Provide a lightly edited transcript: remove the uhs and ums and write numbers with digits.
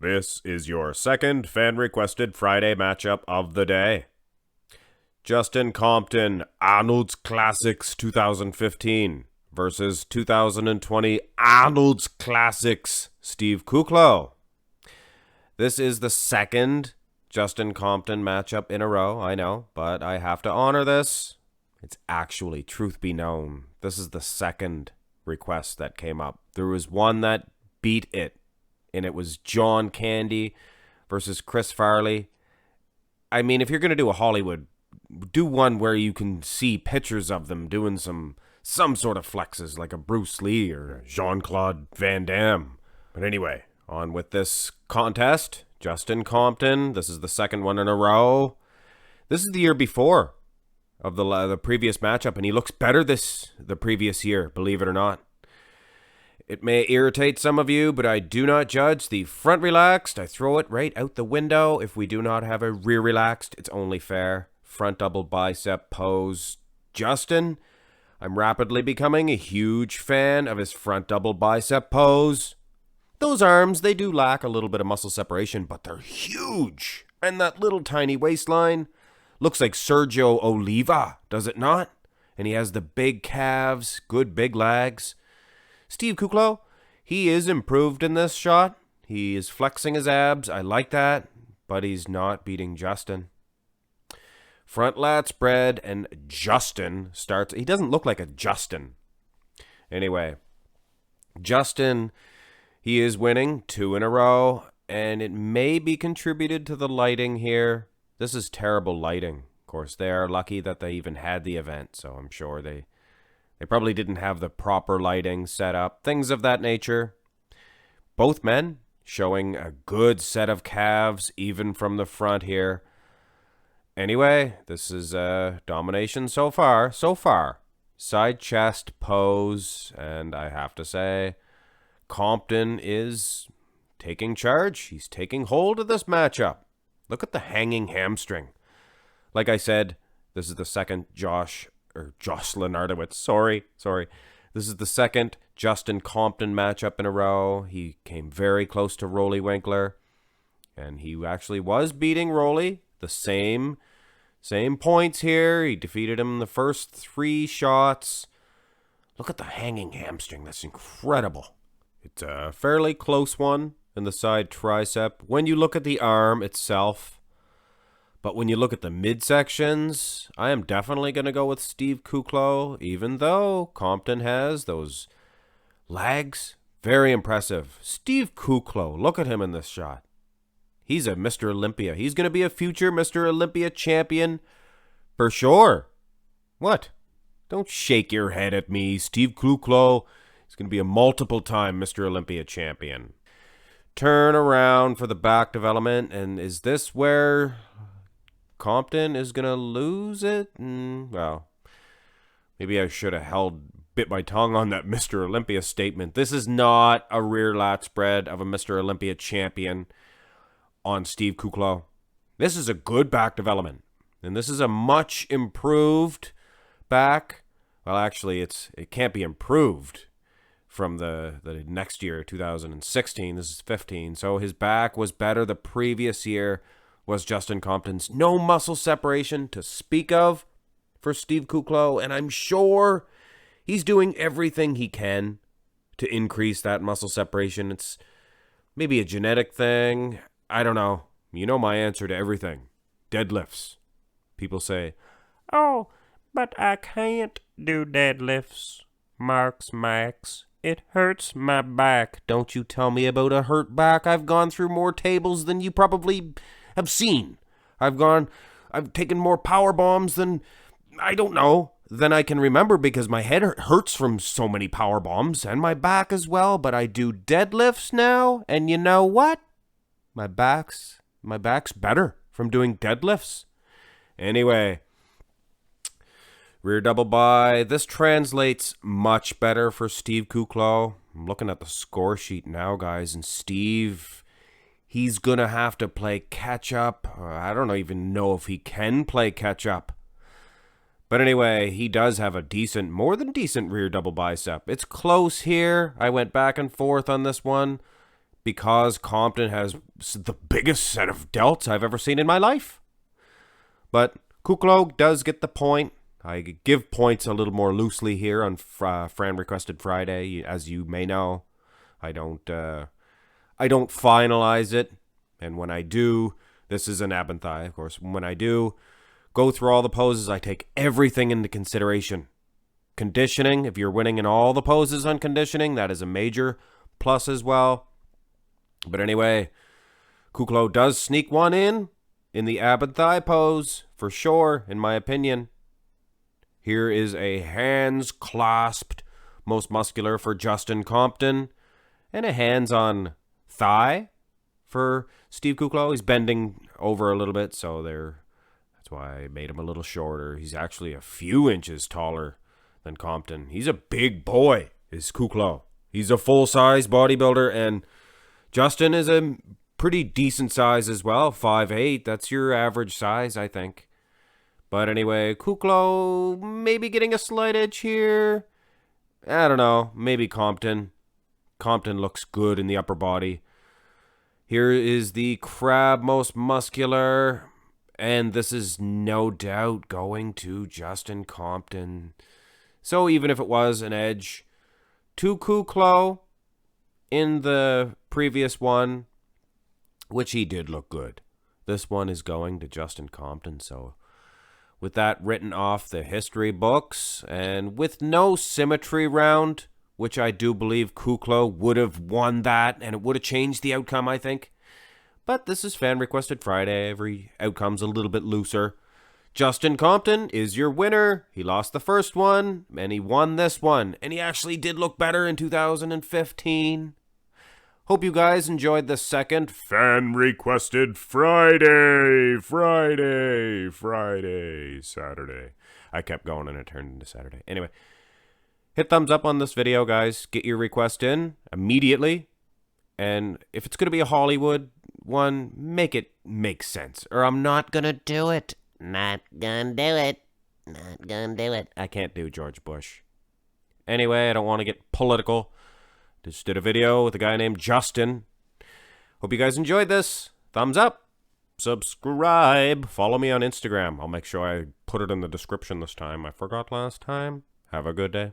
This is your second fan-requested Friday matchup of the day. Justin Compton, Arnold's Classics 2015 versus 2020 Arnold's Classics, Steve Kuclo. This is the second Justin Compton matchup in a row, I know, but I have to honor this. It's actually, truth be known, this is the second request that came up. There was one that beat it, and it was John Candy versus Chris Farley. I mean, if you're going to do a Hollywood, do one where you can see pictures of them doing some sort of flexes, like a Bruce Lee or Jean-Claude Van Damme. But anyway, on with this contest. Justin Compton, this is the second one in a row. This is the year before of the previous matchup, and he looks better the previous year, believe it or not. It may irritate some of you, but I do not judge. The front relaxed, I throw it right out the window. If we do not have a rear relaxed, it's only fair. Front double bicep pose. Justin, I'm rapidly becoming a huge fan of his front double bicep pose. Those arms, they do lack a little bit of muscle separation, but they're huge. And that little tiny waistline looks like Sergio Oliva, does it not? And he has the big calves, good big legs. Steve Kuclo, he is improved in this shot. He is flexing his abs. I like that, but he's not beating Justin. Front lat spread, and Justin starts. He doesn't look like a Justin. Anyway, Justin, he is winning 2 in a row, and it may be contributed to the lighting here. This is terrible lighting. Of course, they are lucky that they even had the event, so I'm sure they probably didn't have the proper lighting set up, things of that nature. Both men showing a good set of calves, even from the front here. Anyway, this is domination so far. Side chest pose, and I have to say, Compton is taking charge. He's taking hold of this matchup. Look at the hanging hamstring. Like I said, this is the second Jocelyn Ardowitz. Sorry. This is the second Justin Compton matchup in a row. He came very close to Rolly Winkler, and he actually was beating Rolly. The same points here. He defeated him in the first 3 shots. Look at the hanging hamstring. That's incredible. It's a fairly close one in the side tricep when you look at the arm itself. But when you look at the midsections, I am definitely going to go with Steve Kuclo, even though Compton has those legs. Very impressive. Steve Kuclo, look at him in this shot. He's a Mr. Olympia. He's going to be a future Mr. Olympia champion for sure. What? Don't shake your head at me. Steve Kuclo is going to be a multiple-time Mr. Olympia champion. Turn around for the back development, and is this where Compton is going to lose it? Well, maybe I should have bit my tongue on that Mr. Olympia statement. This is not a rear lat spread of a Mr. Olympia champion on Steve Kuclo. This is a good back development, and this is a much improved back. Well, actually, it can't be improved from the next year, 2016. This is 15, so his back was better the previous year. Was Justin Compton's. No muscle separation to speak of for Steve Kuclo, and I'm sure he's doing everything he can to increase that muscle separation. It's maybe a genetic thing. I don't know. You know my answer to everything. Deadlifts. People say, "Oh, but I can't do deadlifts, Max. It hurts my back." Don't you tell me about a hurt back. I've gone through more tables than you probably have seen. I've taken more power bombs than I can remember, because my head hurts from so many power bombs, and my back as well. But I do deadlifts now, and you know what? My back's better from doing deadlifts. Anyway, rear double bi. This translates much better for Steve Kuclo. I'm looking at the score sheet now, guys, and Steve, he's going to have to play catch-up. I don't even know if he can play catch-up. But anyway, he does have a more than decent rear double bicep. It's close here. I went back and forth on this one. because Compton has the biggest set of delts I've ever seen in my life. But Kuclo does get the point. I give points a little more loosely here on Fran Requested Friday, as you may know. I don't finalize it, and when I do, this is an ab and thigh, of course. When I do go through all the poses, I take everything into consideration. Conditioning, if you're winning in all the poses on conditioning, that is a major plus as well. But anyway, Kuclo does sneak one in the ab and thigh pose, for sure, in my opinion. Here is a hands clasped, most muscular for Justin Compton, and a hands on thigh for Steve Kuclo. He's bending over a little bit, so that's why I made him a little shorter. He's actually a few inches taller than Compton. He's a big boy, is Kuclo. He's a full-size bodybuilder, and Justin is a pretty decent size as well, 5'8". That's your average size, I think. But anyway, Kuclo maybe getting a slight edge here. I don't know. Maybe Compton. Compton looks good in the upper body. Here is the crab most muscular. And this is no doubt going to Justin Compton. So even if it was an edge to Kuclo in the previous one, which he did look good, this one is going to Justin Compton. So with that written off the history books, and with no symmetry round, which I do believe Kuclo would have won that, and it would have changed the outcome, I think. But this is Fan Requested Friday. Every outcome's a little bit looser. Justin Compton is your winner. He lost the first one, and he won this one. And he actually did look better in 2015. Hope you guys enjoyed the second Fan Requested Friday. Saturday. I kept going and it turned into Saturday. Anyway, hit thumbs up on this video, guys. Get your request in immediately. And if it's going to be a Hollywood one, make it make sense. Or I'm not going to do it. Not gonna do it. I can't do George Bush. Anyway, I don't want to get political. Just did a video with a guy named Justin. Hope you guys enjoyed this. Thumbs up. Subscribe. Follow me on Instagram. I'll make sure I put it in the description this time. I forgot last time. Have a good day.